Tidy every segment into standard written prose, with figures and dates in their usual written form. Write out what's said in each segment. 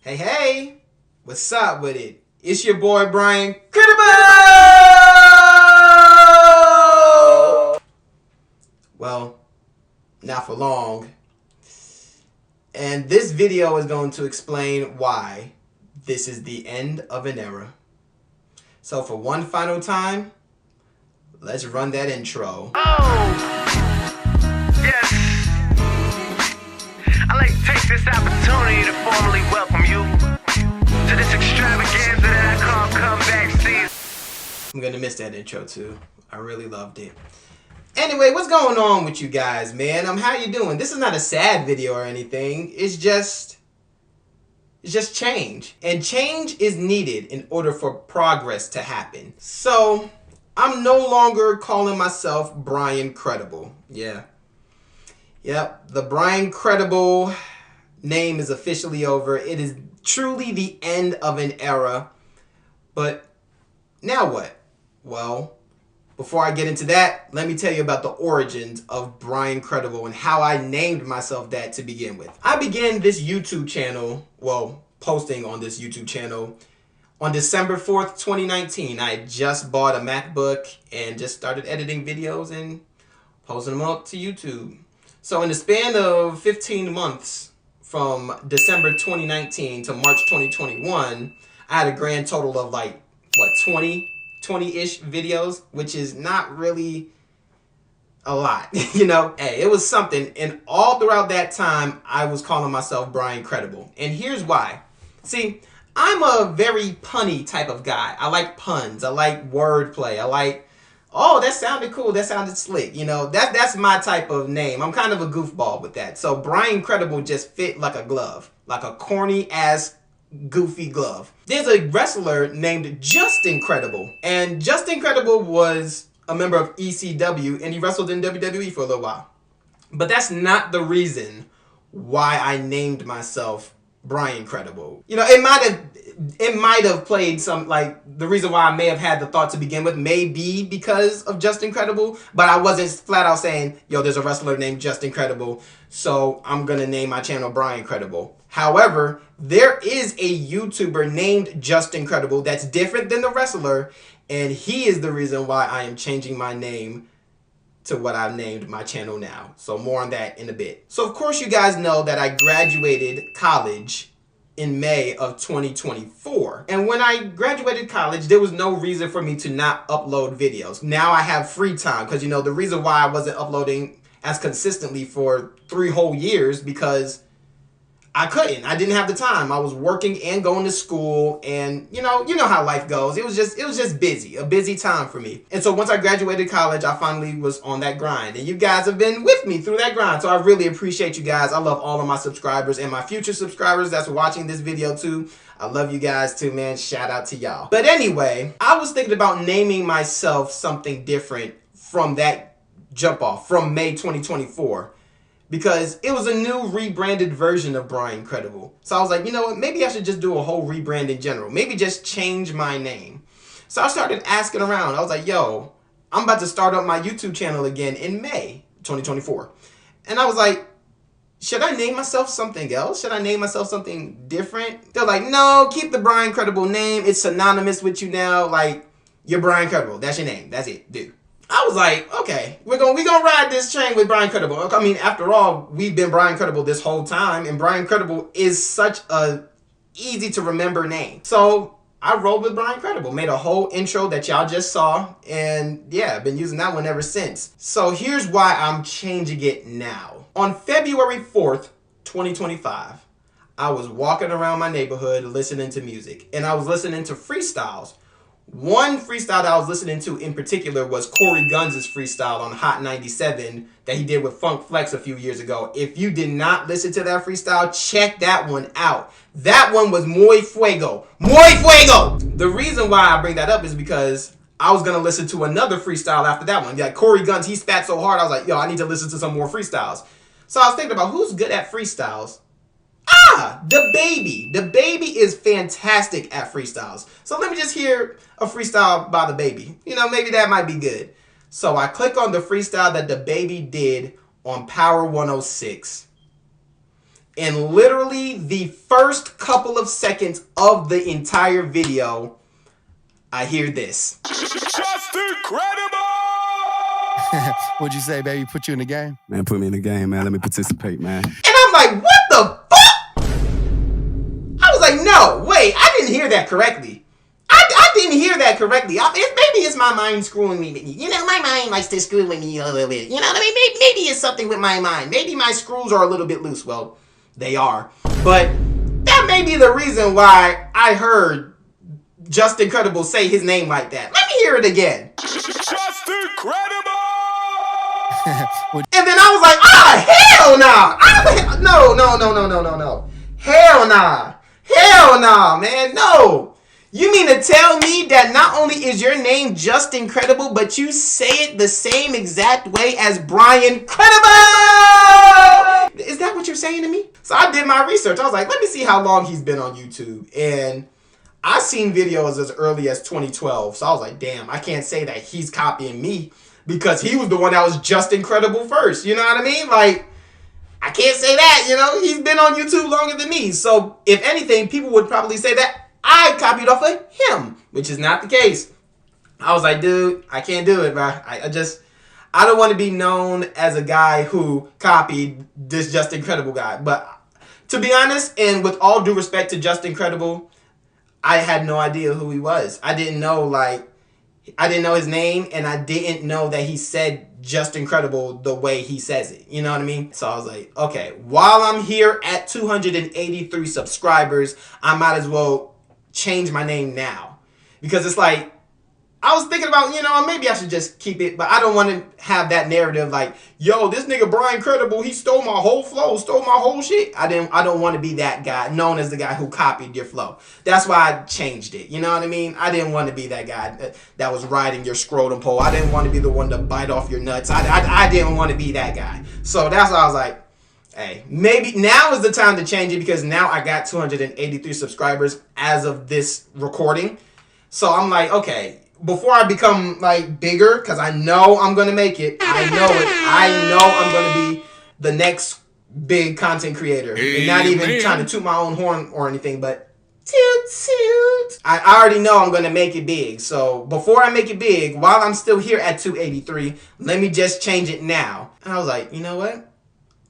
Hey, hey, what's up with it? It's your boy Brian Credible! Well, not for long. And this video is going to explain why this is the end of an era. So for one final time, let's run that intro. Yes. I'd like to take this opportunity to formally welcome you to this extravaganza that I call comeback season. I'm gonna miss that intro too. I really loved it. Anyway, what's going on with you guys, man? How you doing? This is not a sad video or anything. It's just change. And change is needed in order for progress to happen. So, I'm no longer calling myself Brian Credible. Yeah. Yep, the Brian Credible name is officially over. It is truly the end of an era. But now what? Well, before I get into that, let me tell you about the origins of Brian Credible and how I named myself that to begin with. I began this YouTube channel, posting on this YouTube channel on December 4th, 2019. I had just bought a MacBook and just started editing videos and posting them up to YouTube. So in the span of 15 months, from December 2019 to March 2021, I had a grand total of 20-ish videos, which is not really a lot, you know? Hey, it was something. And all throughout that time, I was calling myself Brian Credible. And here's why. See, I'm a very punny type of guy. I like puns. I like wordplay. I like, oh, that sounded cool. That sounded slick. You know, that's my type of name. I'm kind of a goofball with that. So Brian Credible just fit like a glove, like a corny ass goofy glove. There's a wrestler named Justin Credible, and Justin Credible was a member of ECW, and he wrestled in WWE for a little while. But that's not the reason why I named myself Brian Credible. You know, it might have played some, the reason why I may have had the thought to begin with may be because of Justin Credible, but I wasn't flat out saying, yo, there's a wrestler named Justin Credible, so I'm gonna name my channel Brian Credible. However, there is a YouTuber named Justin Credible that's different than the wrestler, and he is the reason why I am changing my name to what I've named my channel now. So more on that in a bit. So of course you guys know that I graduated college in May of 2024. And when I graduated college, there was no reason for me to not upload videos. Now I have free time because, you know, the reason why I wasn't uploading as consistently for 3 whole years because I couldn't. I didn't have the time. I was working and going to school, and you know how life goes. It was just busy, a busy time for me. And so once I graduated college, I finally was on that grind, and you guys have been with me through that grind. So I really appreciate you guys. I love all of my subscribers and my future subscribers that's watching this video too. I love you guys too, man. Shout out to y'all. But anyway, I was thinking about naming myself something different from that jump off from May 2024. Because it was a new rebranded version of Brian Credible. So I was like, you know what, maybe I should just do a whole rebrand in general. Maybe just change my name. So I started asking around. I was like, yo, I'm about to start up my YouTube channel again in May 2024. And I was like, should I name myself something else? Should I name myself something different? They're like, no, keep the Brian Credible name. It's synonymous with you now. Like, you're Brian Credible. That's your name. That's it, dude. I was like, okay, we're gonna ride this train with Brian Credible. I mean, after all, we've been Brian Credible this whole time, and Brian Credible is such a easy to remember name. So I rolled with Brian Credible, made a whole intro that y'all just saw, and yeah, I've been using that one ever since. So here's why I'm changing it now. On February 4th, 2025, I was walking around my neighborhood listening to music, and I was listening to freestyles. One freestyle that I was listening to in particular was Corey Guns' freestyle on Hot 97 that he did with Funk Flex a few years ago. If you did not listen to that freestyle, check that one out. That one was muy fuego. Muy fuego! The reason why I bring that up is because I was going to listen to another freestyle after that one. Like Corey Guns, he spat so hard, I was like, yo, I need to listen to some more freestyles. So I was thinking about who's good at freestyles. DaBaby. DaBaby is fantastic at freestyles. So let me just hear a freestyle by DaBaby. You know, maybe that might be good. So I click on the freestyle that DaBaby did on Power 106. And literally the first couple of seconds of the entire video, I hear this. Just incredible! What'd you say, baby? Put you in the game? Man, put me in the game, man. Let me participate, man. And I'm like, what the fuck? I was like, no, wait, I didn't hear that correctly. I didn't hear that correctly. Maybe it's my mind screwing me. You know, my mind likes to screw with me a little bit. You know what I mean? Maybe it's something with my mind. Maybe my screws are a little bit loose. Well, they are. But that may be the reason why I heard Just Incredible say his name like that. Let me hear it again. Just incredible! And then I was like, hell nah. No. Hell nah. Hell nah, man. No. You mean to tell me that not only is your name Just Incredible, but you say it the same exact way as Brian Credible? Is that what you're saying to me? So I did my research. I was like, let me see how long he's been on YouTube. And I seen videos as early as 2012. So I was like, damn, I can't say that he's copying me because he was the one that was Just Incredible first. You know what I mean? Like, I can't say that, you know? He's been on YouTube longer than me. So if anything, people would probably say that I copied off of him, which is not the case. I was like, dude, I can't do it, bro. I don't want to be known as a guy who copied this Just Incredible guy. But to be honest, and with all due respect to Just Incredible, I had no idea who he was. I didn't know his name, and I didn't know that he said Just Incredible the way he says it. You know what I mean? So I was like, okay, while I'm here at 283 subscribers, I might as well change my name now. Because it's like, I was thinking about, you know, maybe I should just keep it, but I don't want to have that narrative like, yo, this nigga Brian Credible, he stole my whole flow, stole my whole shit. I don't want to be that guy, known as the guy who copied your flow. That's why I changed it. You know what I mean? I didn't want to be that guy that was riding your scrotum pole. I didn't want to be the one to bite off your nuts. I didn't want to be that guy. So that's why I was like, hey, maybe now is the time to change it because now I got 283 subscribers as of this recording. So I'm like, okay, before I become like bigger, because I know I'm going to make it. I know it. I know I'm going to be the next big content creator. And not even trying to toot my own horn or anything, but toot. I already know I'm going to make it big. So before I make it big, while I'm still here at 283, let me just change it now. And I was like, you know what?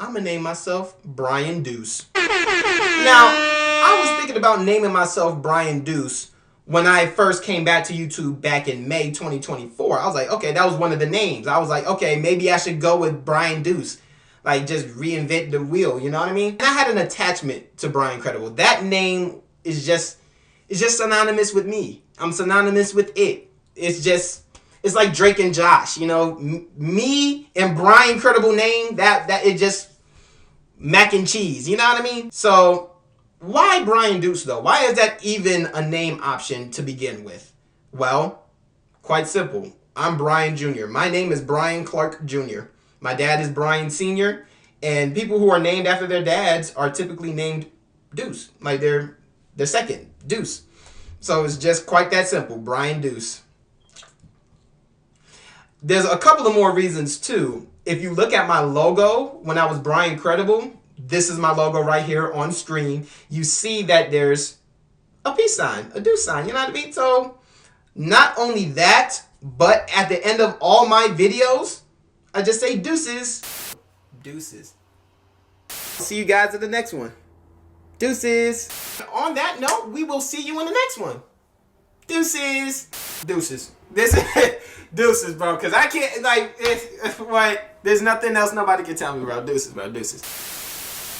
I'm going to name myself Brian Deuce. Now, I was thinking about naming myself Brian Deuce when I first came back to YouTube back in May 2024. I was like, okay, that was one of the names. I was like, okay, maybe I should go with Brian Deuce. Like, just reinvent the wheel, you know what I mean? And I had an attachment to Brian Credible. That name is just synonymous with me. I'm synonymous with it. It's like Drake and Josh, you know? Me and Brian Credible name, that it just mac and cheese, you know what I mean? So why Brian Deuce, though? Why is that even a name option to begin with? Well, quite simple. I'm Brian Jr. My name is Brian Clark Jr. My dad is Brian Sr. And people who are named after their dads are typically named Deuce. Like their second, Deuce. So it's just quite that simple, Brian Deuce. There's a couple of more reasons, too. If you look at my logo, when I was Brian Credible, this is my logo right here on screen. You see that there's a peace sign, a deuce sign, you know what I mean? So not only that, but at the end of all my videos, I just say deuces. Deuces. See you guys at the next one. Deuces. On that note, we will see you in the next one. Deuces. Deuces. This is deuces, bro. Because I can't, like, there's nothing else nobody can tell me about deuces, bro. Deuces.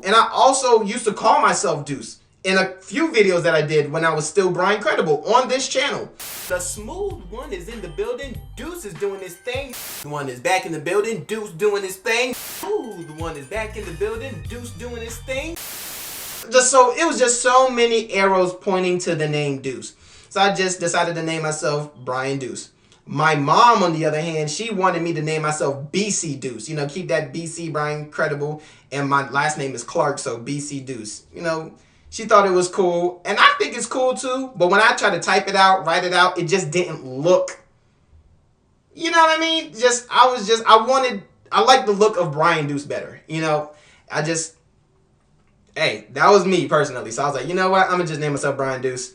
And I also used to call myself Deuce in a few videos that I did when I was still Brian Credible on this channel. The smooth one is in the building. Deuce is doing his thing. The one is back in the building. Deuce doing his thing. Ooh, the one is back in the building. Deuce doing his thing. It was just so many arrows pointing to the name Deuce. So I just decided to name myself Brian Deuce. My mom, on the other hand, she wanted me to name myself BC Deuce. You know, keep that BC Brian Credible. And my last name is Clark, so BC Deuce. You know, she thought it was cool. And I think it's cool too. But when I try to type it out, write it out, it just didn't look. You know what I mean? I like the look of Brian Deuce better. You know, hey, that was me personally. So I was like, you know what? I'm gonna just name myself Brian Deuce.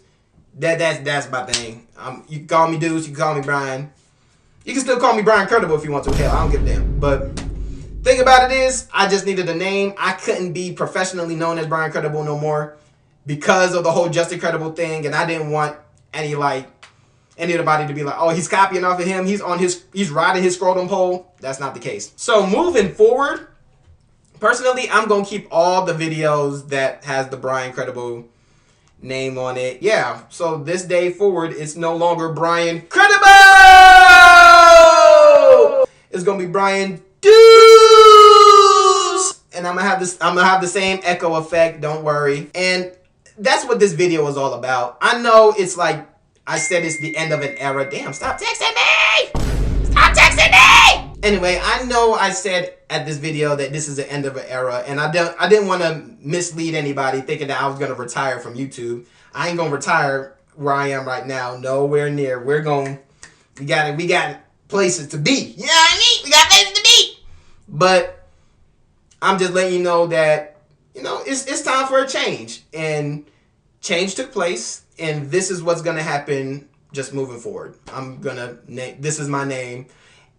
That's my thing. You can call me Deuce. You can call me Brian. You can still call me Brian Credible if you want to. Hell, I don't give a damn. But thing about it is, I just needed a name. I couldn't be professionally known as Brian Credible no more because of the whole Justin Credible thing, and I didn't want anybody to be like, oh, he's copying off of him. He's riding his scrotum pole. That's not the case. So moving forward, personally, I'm gonna keep all the videos that has the Brian Credible name on it. Yeah. So this day forward, it's no longer Brian Credible. It's gonna be Brian Deuce, and I'm gonna have the same echo effect. Don't worry. And that's what this video is all about. I know it's like I said, it's the end of an era. Damn, stop texting me! Stop texting me! Anyway, I know I said at this video that this is the end of an era, and I didn't want to mislead anybody thinking that I was gonna retire from YouTube. I ain't gonna retire where I am right now. Nowhere near. We got places to be. You know what I mean? We got places to be. But I'm just letting you know that, you know, it's time for a change. And change took place, and this is what's gonna happen just moving forward. This is my name.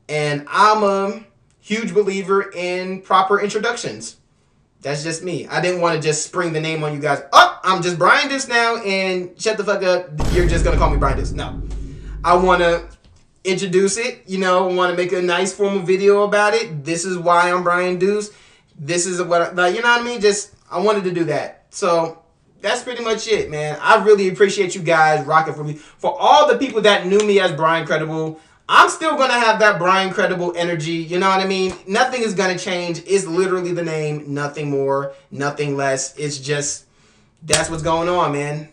And I'm a huge believer in proper introductions. That's just me. I didn't want to just spring the name on you guys. Oh, I'm just Brian Deuce now, and shut the fuck up. You're just gonna call me Brian Deuce. No. I want to introduce it, you know, want to make a nice formal video about it. This is why I'm Brian Deuce. This is what, like, you know what I mean? Just, I wanted to do that. So that's pretty much it, man. I really appreciate you guys rocking for me. For all the people that knew me as Brian Credible, I'm still going to have that Brian Credible energy. You know what I mean? Nothing is going to change. It's literally the name. Nothing more. Nothing less. It's just, that's what's going on, man.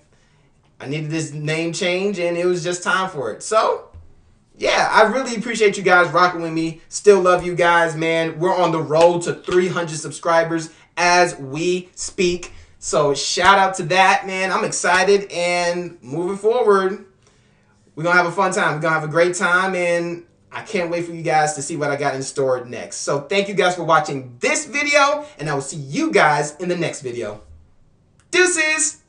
I needed this name change, and it was just time for it. So, yeah, I really appreciate you guys rocking with me. Still love you guys, man. We're on the road to 300 subscribers as we speak. So shout out to that, man. I'm excited, and moving forward, we're going to have a fun time. We're going to have a great time, and I can't wait for you guys to see what I got in store next. So thank you guys for watching this video, and I will see you guys in the next video. Deuces!